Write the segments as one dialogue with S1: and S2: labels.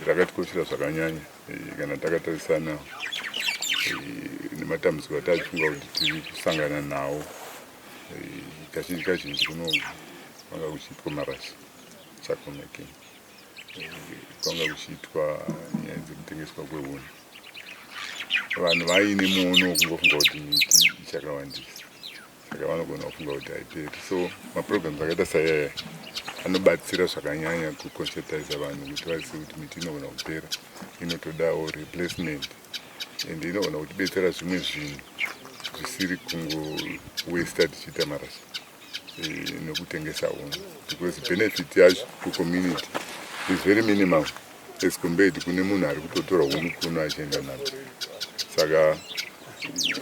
S1: rakatikoshera zvakanyanya kana takatarisana nematambudziko atachifunga kuti tiri kusangana nawo. Kazhinji kazhinji kwanga kuchiitwa marasha chakomaking, kwanga kuchiitwa nyaya dzekutengeswa kwehuni. Vanhu vaine muono wekungofunga kuti miti ichakawandisa, saka vanogona kufunga kuti haiperi. So maprograms akaita saiyaya anobatsira zvakanyanya kuconscientize vanhu kuti vazive kuti miti inogona kupera, inotodawo replacement, ende inogona kutibetsera zvimwe zvinhu zvisiri kungowesta tichiita marasha nekutengesa huni, because benefit yacho kucommunity is very minimal as compared kune munhu ari kutotora huni kuno achienda nadzo. Saka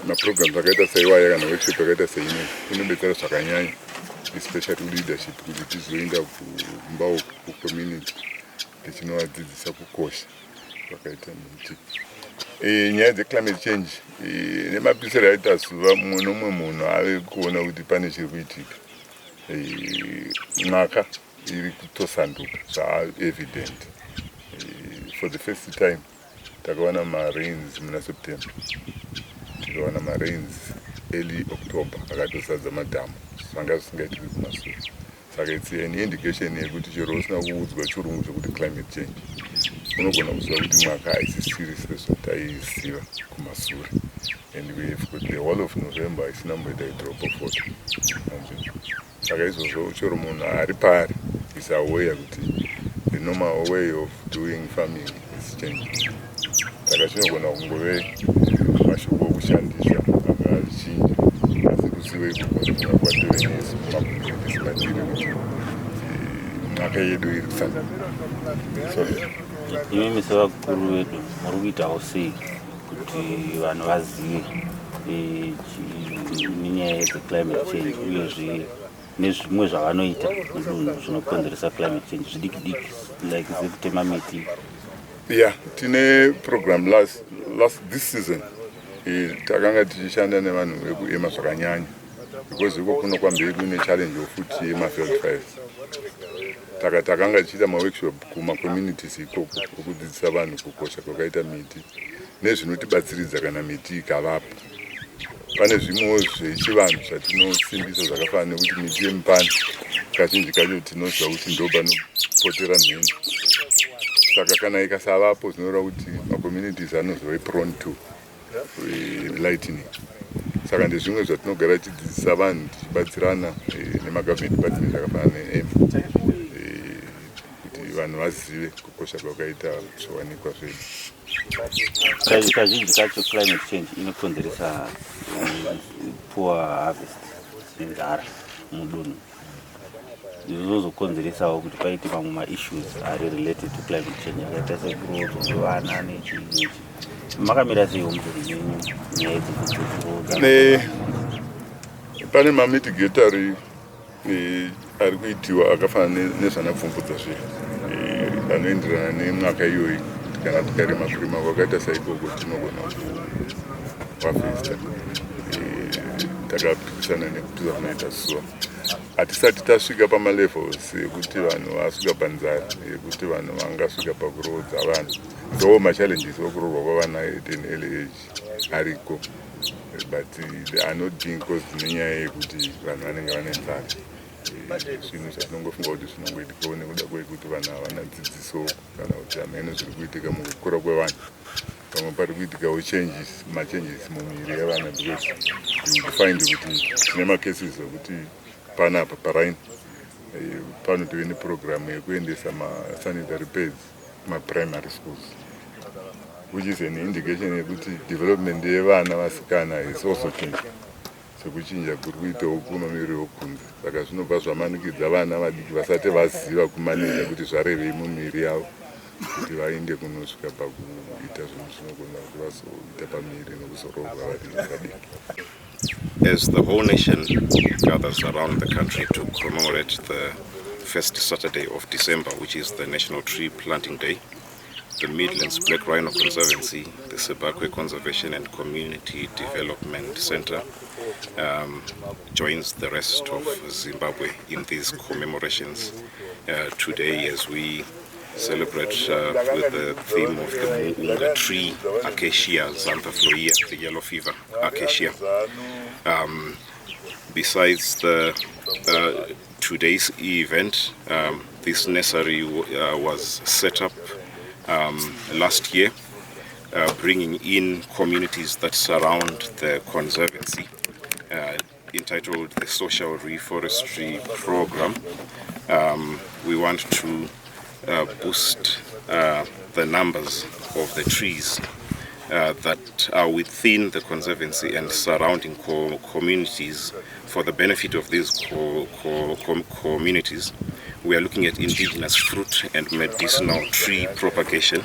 S1: maprograms akaita saiwaya kana workshop akaita sainei inobetsera zvakanyanya, especially leadership, kuti tizoenda kumbawo kucommunity tichinovadzidzisa kukosha kwakaita miti. Nyaya dzeclimate change nemapisiro aita zuva, mumwe nomumwe munhu ave kuona kuti pane chiri kuitika. Mwaka iri kutosanduka evident. For the first time takawana ma-rains muna September, tikawana ma-rains early October akatosadza madhamu zvanga zvisingaitiki kumashure. Saka it's an indication yekuti chero usina kuudzwa chirungu chekuti climate change unogona kuziva kuti mwaka haisi serious sezvataiziva kumashure. And we have got the whole of November isina kumboita idrop of water. Saka izvozvo chero munhu ari pari is aware kuti the normal way of doing farming is changing. Saka chinogona kungove mashoko okushandisa akachinja, asi kuziva ikoko kwatove nemakommunity matiri kuti mwaka yedu iri kusanduka.
S2: Imi sevakuru vedu muri kuitawo sei kuti vanhu vazive nenyaya dzeclimate change uyezve nezvimwe zvavanoita mudunhu zvinokonzeresa climate change zvidiki diki like sekutema miti?
S1: Yeah, tine program this season takanga tichishanda nevanhu vekuema zvakanyanya, because iko kuno kwambiri kune challenge yofuti yemafield fires. Takanga tichiita maworkshop kumacommunities ikoko okudzidzisa vanhu kukosha kwakaita miti nezvinotibatsiridza kana miti ikavapo. Pane zvimwewo zvechivanhu zvatinosimbisa zvakafanana nekuti miti yemupani kazhinji kacho tinoziva kuti ndo panopotera mheni. Saka kana ikasavapo zvinoreva kuti macommunities anozove prone to lightning. Saka ndezvimwe zvatinogara tichidzidzisa vanhu tichibatsirana nemagovernment department akafanana neEM kuti vanhu vazive kukosha kwakaita zviwanikwa zvedu.
S2: Kazhinji kacho climate change inokonzeresa poor harvest nenzara mudunhu. Zvizokonzeresawo kuti paite mamwe maissues ari related to climate change akaita sekurodzwa kwevana nechii. Makamira seiwo mudunhu menyu nyaya dzekurodzwa?
S1: Pane mamitigatari ari kuitiwa akafanana nezvanapfumbudza zve anoenderana nemwaka iyoyi. Kana tikarima kurima kwakaita saikoko tinogona kuharvesta. Takapikisana nekuti zvanoita zuva. Hatisati tasvika pamalevels ekuti vanhu vasvika panzara, yekuti vanhu vangasvika pakurodza vanhu. Though machallenges okuroorwa kwavana at an early age ariko, but they are not being caused nenyaya yekuti vanhu vanenge vane nzara. Zvinhu zvatinongofunga kuti zvinongoitikawo nekuda kwekuti vanhu havana dzidziso kana kuti hamene zviri kuitika mukukura kwevanhu. Pamwe pari kuitikawo machanges mumiviri yavana, because you will find kuti tine macases okuti panapa paraini panotove neprogramu yekuendesa masanitary pads maprimary schools, which is an indication yekuti development yevana vasikana is also changing. Sekuchinja kuri kuitawo kunomiriwo kunze. Saka zvinobva zvamanikidza vana vadiki vasati vaziva kumaneja kuti zvarevei mumiri yavo kuti vaende kunosvika pakuita zvinhu zvinogona kuti vazoita pamiri nekuzorohwa vari vadiki.
S3: As the whole nation gathers around the country to commemorate the first Saturday of December, which is the National Tree Planting Day, the Midlands Black Rhino Conservancy, the Sebakwe Conservation and Community Development Center joins the rest of Zimbabwe in these commemorations today as we celebrate with the theme of the tree acacia, xanthophylla, the yellow fever acacia. Besides the today's event, this nursery was set up last year, bringing in communities that surround the conservancy, entitled the Social Reforestry Program. We want to boost the numbers of the trees that are within the conservancy and surrounding communities for the benefit of these communities. We are looking at indigenous fruit and medicinal tree propagation.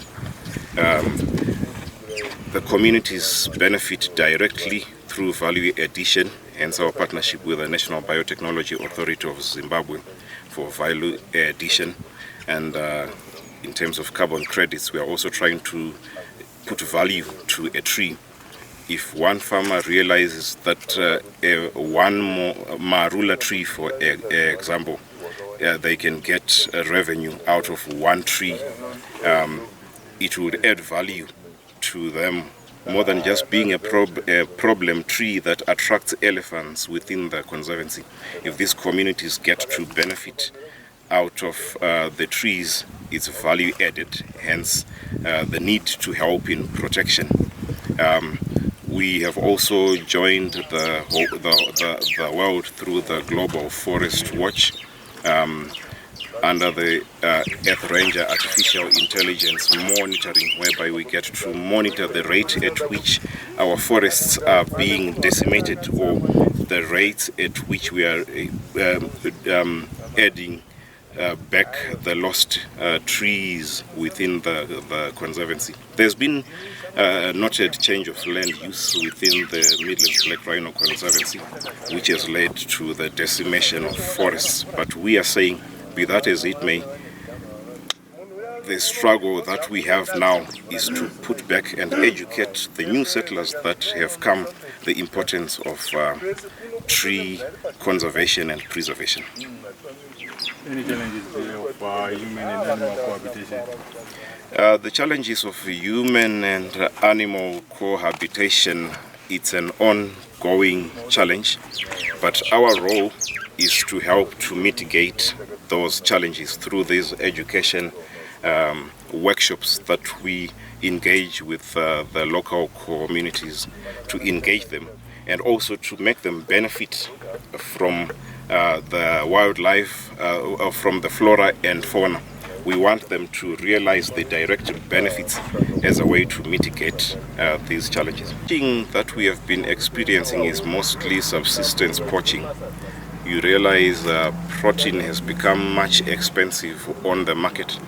S3: The communities benefit directly through value addition, hence our partnership with the National Biotechnology Authority of Zimbabwe for value addition. And in terms of carbon credits, we are also trying to put value to a tree. If one farmer realizes that one marula tree, for example, they can get a revenue out of one tree, it would add value to them more than just being a problem tree that attracts elephants within the conservancy. If these communities get to benefit out of the trees, it's value added, hence the need to help in protection. We have also joined the world through the Global Forest Watch under the Earth Ranger Artificial Intelligence Monitoring, whereby we get to monitor the rate at which our forests are being decimated, or the rates at which we are adding back the lost trees within the conservancy. There's been noted change of land use within the Midlands Black Rhino Conservancy, which has led to the decimation of forests. But we are saying, be that as it may, the struggle that we have now is to put back and educate the new settlers that have come the importance of tree conservation and preservation.
S4: Any challenges of human and animal cohabitation?
S3: The challenges of human and animal cohabitation, it's an ongoing challenge, but our role is to help to mitigate those challenges through these education workshops that we engage with the local communities, to engage them and also to make them benefit from the wildlife, from the flora and fauna. We want them to realize the direct benefits as a way to mitigate these challenges. The thing that we have been experiencing is mostly subsistence poaching. You realize protein has become much expensive on the market.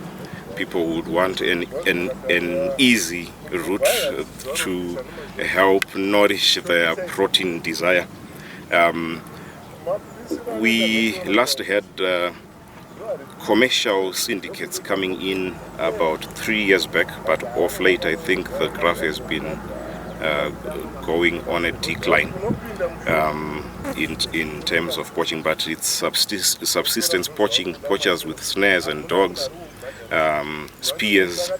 S3: People would want an easy route to help nourish their protein desire. We last had commercial syndicates coming in about 3 years back, but of late I think the graph has been going on a decline in terms of poaching, but it's subsistence poaching, poachers with snares and dogs, spears.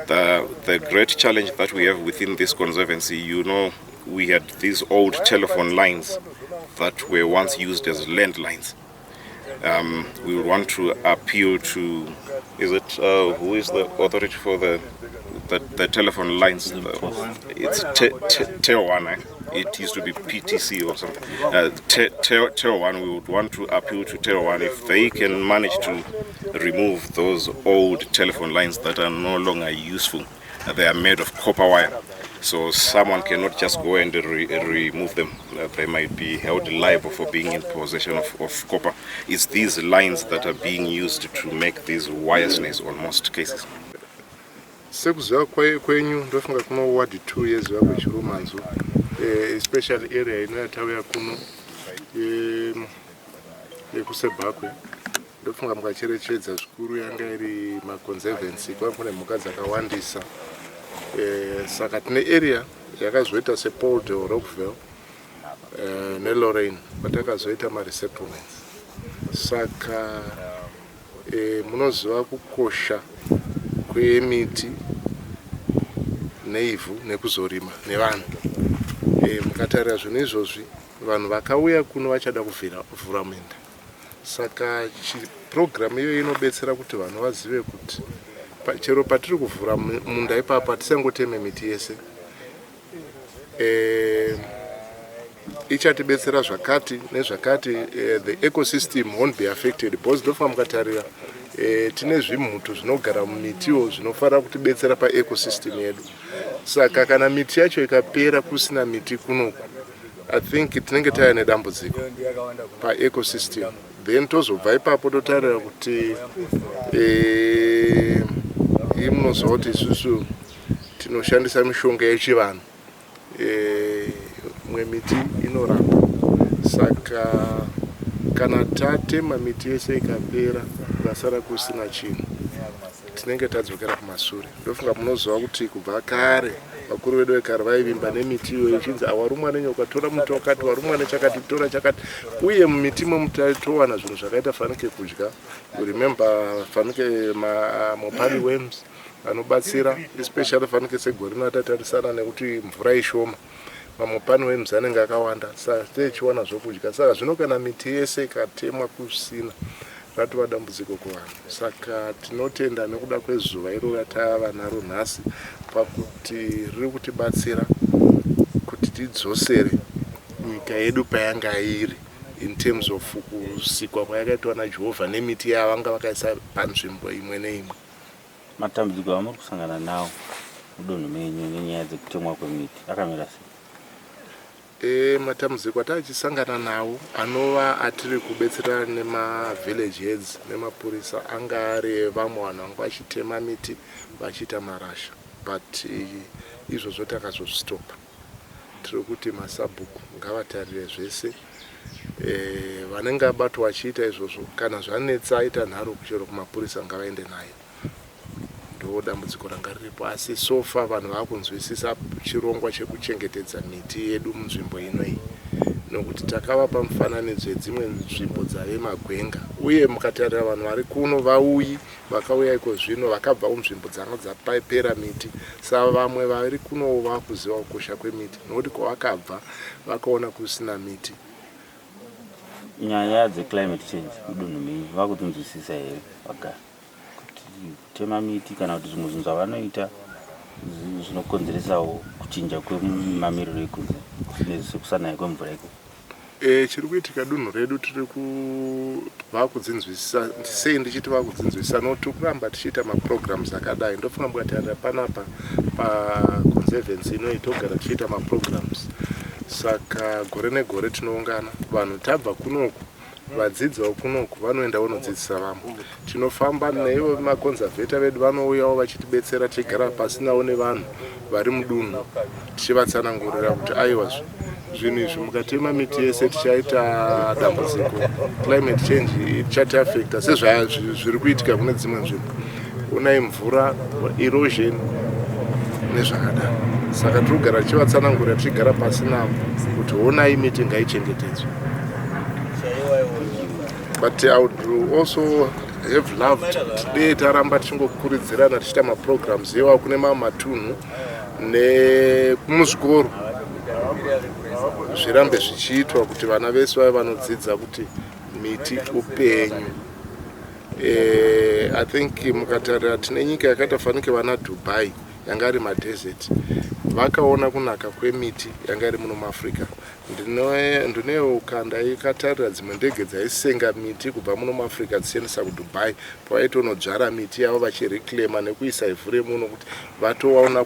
S3: The great challenge that we have within this conservancy, you know, we had these old telephone lines that were once used as landlines. We would want to appeal to, who is the authority for the telephone lines? It's T1. It used to be PTC or something. T1, we would want to appeal to T1 if they can manage to remove those old telephone lines that are no longer useful. They are made of copper wire, so someone cannot just go and remove them. They might be held liable for being in possession of copper. It's these lines that are being used to make these wire snares on most cases.
S5: Sekuziva kwenyu ndofunga kuno ward 2 yeziva kwechirumanzo, especially area inoyatauya kuno yekusebhakwe. Ndofunga mukacherechedza zvikuru yanga iri maconservancy, kwanga kune mhuka dzakawandisa. Saka tine area yakazoita sePoldo, Rockville neLorraine, patakazoita maresettlements. Saka munoziva kukosha kwemiti neivhu nekuzorima nevanhu. Mukatarira zvinhu izvozvi vanhu vakauya kuno vachada kuvhura minda, saka program iyo inobetsera kuti vanhu vazive kuti chero patiri kuvhura munda ipapa tisangoteme miti yese. Ichatibetsera zvakati nezvakati, the ecosystem won't be affected because ndofa mukatarira tine zvimhutu zvinogara mumitiwo zvinofanira kutibetsera paecosystem yedu. Saka kana miti yacho ikapera kusina miti kunoku, I think tinenge tava nedambudziko paecosystem. Then tozobva ipapo totarira kuti munozova kuti isusu tinoshandisa mishonga yechivanhu, mwe miti inorapa. Saka kana tatema miti yese ikapera ikasara kusina chinhu, tinenge tadzokera kumashure. Ndofunga munozova kuti kubva kare vakuru vedu vekare vaivimba nemiti iyo ichinzi warumwa nenyoka tora muti wakati, warumwa nechakati tora chakati. Uye mumiti mumutaitowana zvinhu zvakaita fanike kudya. You remember fanike mopani worms anobatsira, especially fanike segore rinatatarisana nekuti mvura ishoma. Mamopani worms anenge akawanda, saka tichiwana zvokudya. Saka zvino kana miti yese ikatemwa kusina ratova dambudziko kuvanhu. Saka tinotenda nekuda kwezuva iro ratava naro nhasi pakuti riri kutibatsira kuti tidzosere nyika yedu payanga iri in terms of kusikwa kwayakaitwa naJehovha nemiti yavanga vakaisa panzvimbo imwe neimwe.
S2: Matambudziko amuri kusangana nawo mudunhu menyu nenyaya dzekutemwa kwemiti akamira sei?
S5: Matambudziko atachisangana nawo anova atiri kubetserana nema-village heads nemapurisa anga ari vamwe vanhu vanga vachitema miti vachiita marasha, but izvozvo takazozvistopa. Tiri kuti masabhuku ngavatarire zvese, vanenge vabatwa vachiita izvozvo kana zvanetsa aita nharo kuchero kumapurisa ngavaende nayo. Ndo dambudziko ranga riripo, asi sofa vanhu vakunzwisisa chirongwa chekuchengetedza miti yedu munzvimbo inoi, nokuti takavapa mufananidzo yedzimwe nzvimbo dzave magwenga. Uye mukatarira vanhu vari kuno vauyi vakauya iko zvino vakabva munzvimbo dzanga dzapera miti, saka vamwe vari kuno vakuziva kukosha kwemiti nokuti kwavakabva vakaona kusina miti.
S2: Nyaya dzeclimate change mudunhu menyu vakutinzwisisa here vagara kutema miti kana kuti zvimwe zvinhu zvavanoita zvinokonzeresawo kuchinja kwemamiriro ekunze sekusanayi kwemvura iko?
S5: Chiri kuitika dunhu redu tiri kubva kudzinzwisisa. Sei ndichiti vakudzinzwisisa? Nokuti kuramba tichiita maprograms akadai. Ndofunga mukatarira panapa paconservancy inoitogara tichiita maprograms. Saka gore negore tinoungana vanhu tabva kunoku, vadzidzawo kunoku vanoenda vonodzidzisa vamwe. Tinofamba naivo makonzavheta vedu vanouyawo vachitibetsera, tichigara pasi navo nevanhu vari mudunhu tichivatsanangurira kuti aiwa zvinhu izvi mukatema miti yese tichaita dambudziko, climate change ichatiafecta sezviri kuitika kune dzimwe nzvimbo. Unai mvura, erosion nezvakadaro. Saka tiri kugara tichivatsanangurira tichigara pasi navo kuti honai miti ngaichengetedzwe. But I would also have loved today taramba tichingokurudzirana tichiita maprograms iwawo kune matunhu nekumuzvikoro zvirambe zvichiitwa kuti vana vese vave vanodzidza kuti miti upenyu. I think mukatarira tine nyika yakaita fanike vana Dubai yanga iri madesert, vakaona kunaka kwemiti yanga iri muno muAfrica. Ndinewo ukanda ikatarira dzimwe ndege dzaisenga miti kubva muno muAfrica dzichiendesa kuDubai, pavaitonodzvara miti yavo vachireclaima nekuisa ivhu remuno kuti vatowaona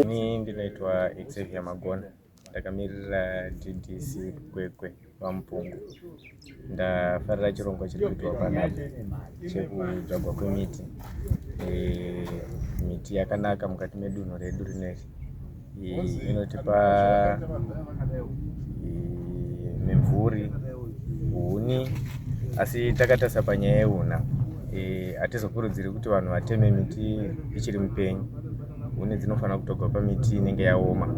S6: Ini ndinoitwa Xavier Magona, ndakamirira DDC Kwekwe paMupungu. Ndafarira chirongwa chiri kuitwa panapa chekudzvagwa kwemiti. Miti yakanaka mukati medunhu redu rineri. Inotipa mimvuri, huni, asi takatarisa panyaya yeuna. Hatizokurudziri kuti vanhu vateme miti ichiri mupenyu. Huni dzinofanira kutogwa pamiti inenge yaoma.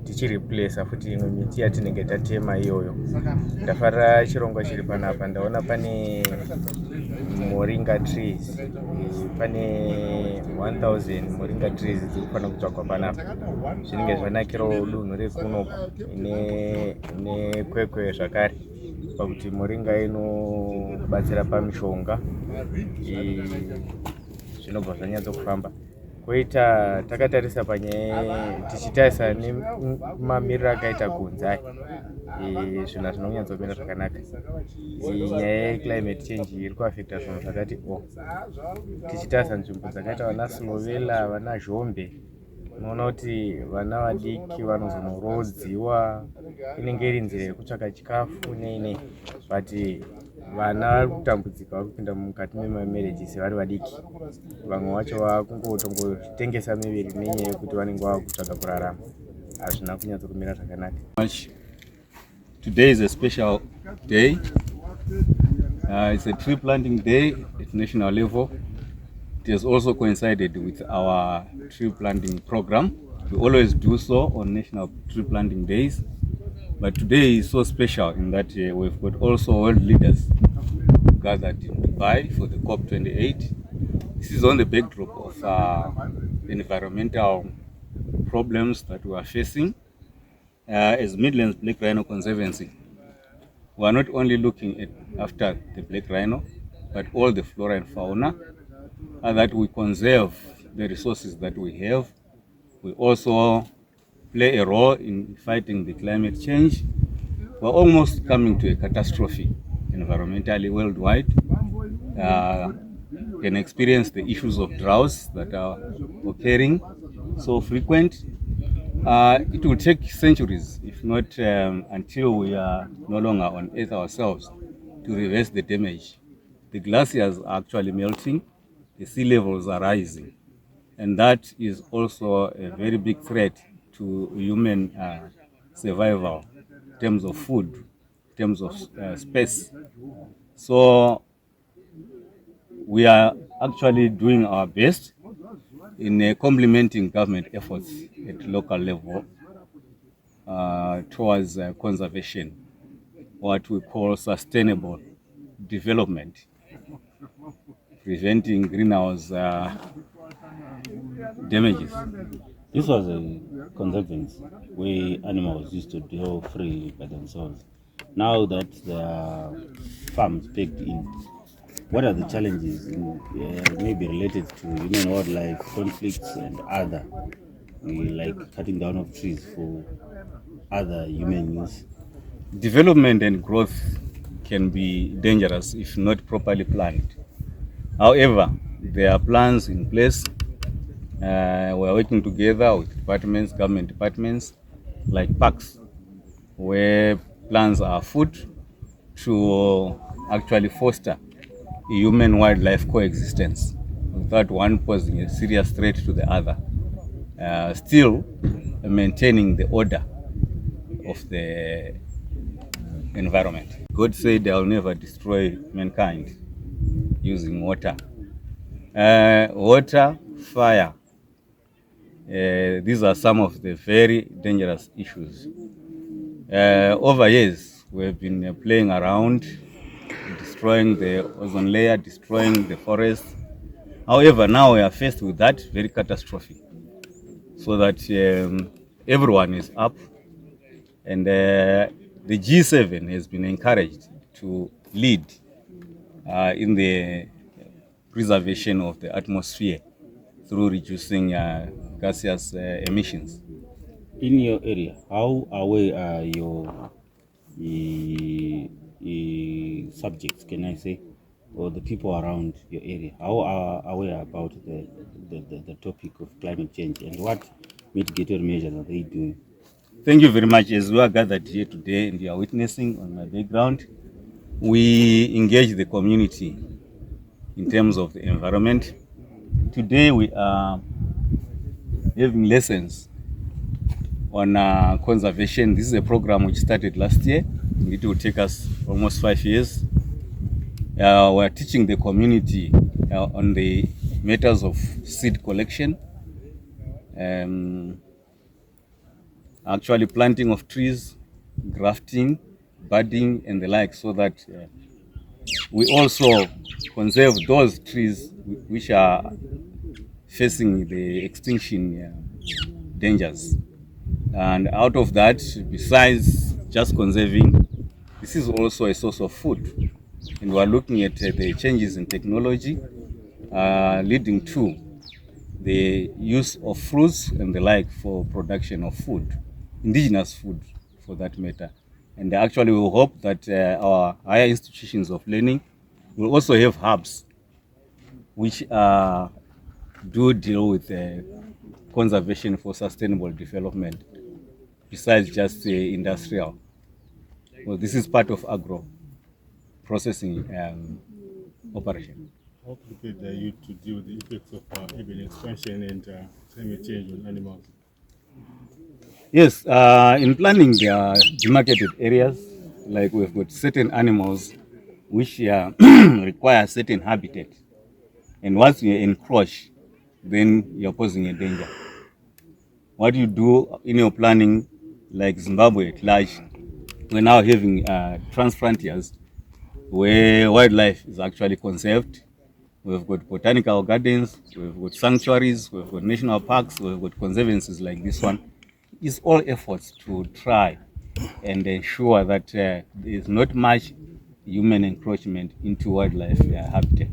S6: Tichireplace futi imwe miti yatinenge tatema iyoyo. Ndafarira chirongwa chiri panapa. Ndaona pane moringa trees. Pane 1000 moringa trees dzirikufana kutsvagwa panapa. Zvinenge zvanakirawo dunhu rekunoku ine kwekwe zvakare pakuti moringa inobatsira pamishonga zvinobva zvanyatsokufamba. Koita takatarisa panyaya tichitarisa nemamiriro akaita kunze aya zvinhu zvinonyatsomira zvakanaka. Nyaya yeclimate change iri kuafecta zvinhu zvakati tichitarisa nzvimbo dzakaita vana Slovela, vana Zhombe, unoona kuti vana vadiki vanozonorodziwa, inenge iri nzira yekutsvaka chikafu nei, but vana vari kutambudzika vari kupinda mukati memamarriages vari vadiki. Vamwe vacho vakungotengesa miviri nenyaya yekuti vanenge vava kutsvaga kurarama. Hazvina kunyatsokumira zvakanaka.
S7: Today is a special day. It's a tree planting day at national level. It has also coincided with our tree planting program. We always do so on national tree planting days. But today is so special in that we've got also world leaders gathered in Dubai for the COP28. This is on the backdrop of environmental problems that we are facing. As Midlands Black Rhino Conservancy, we are not only looking after the black rhino, but all the flora and fauna, and that we conserve the resources that we have. We also play a role in fighting the climate change. We're almost coming to a catastrophe environmentally worldwide. Can experience the issues of droughts that are occurring so frequent. It will take centuries, if not until we are no longer on Earth ourselves, to reverse the damage. The glaciers are actually melting, the sea levels are rising, and that is also a very big threat to human survival in terms of food, in terms of space. So we are actually doing our best in complementing government efforts at local level towards conservation, what we call sustainable development, preventing greenhouse damages.
S2: This was a conservancy where animals used to dwell free by themselves. Now that there are farms baked in, what are the challenges maybe related to human-wildlife conflicts and other, like cutting down of trees for other human use?
S7: Development and growth can be dangerous if not properly planned. However, there are plans in place. We are working together with departments, government departments, like parks, where plans are afoot to actually foster human-wildlife coexistence without one posing a serious threat to the other, still maintaining the order of the environment. God said, "I'll never destroy mankind using water." Water, fire, these are some of the very dangerous issues. Over years, we've been playing around, destroying the ozone layer, destroying the forest. However, now we are faced with that very catastrophe, so that everyone is up, and the G7 has been encouraged to lead in the preservation of the atmosphere through reducing gaseous emissions.
S2: In your area, how aware are your subjects, can I say, or the people around your area? How are aware about the topic of climate change, and what mitigatory measures are they doing?
S7: Thank you very much. As we are gathered here today and you are witnessing on my background, we engage the community in terms of the environment. Today we are having lessons on conservation. This is a program which started last year. It will take us almost 5 years. We are teaching the community on the matters of seed collection, actually planting of trees, grafting, budding, and the like, so that we also conserve those trees which are facing the extinction dangers. And out of that, besides just conserving, this is also a source of food. And we're looking at the changes in technology leading to the use of fruits and the like for production of food, indigenous food for that matter. And actually we hope that our higher institutions of learning will also have hubs which do deal with conservation for sustainable development besides just industrial. Well, this is part of agro processing operation.
S4: How prepared are you to deal with the effects of urban expansion and climate change on animals?
S7: Yes, in planning the demarcated areas, like we've got certain animals which require certain habitat. And once you encroach, then you're posing a danger. What you do in your planning, like Zimbabwe at large, we're now having transfrontiers where wildlife is actually conserved. We've got botanical gardens, we've got sanctuaries, we've got national parks, we've got conservancies like this one. It's all efforts to try and ensure that there is not much human encroachment into wildlife habitat.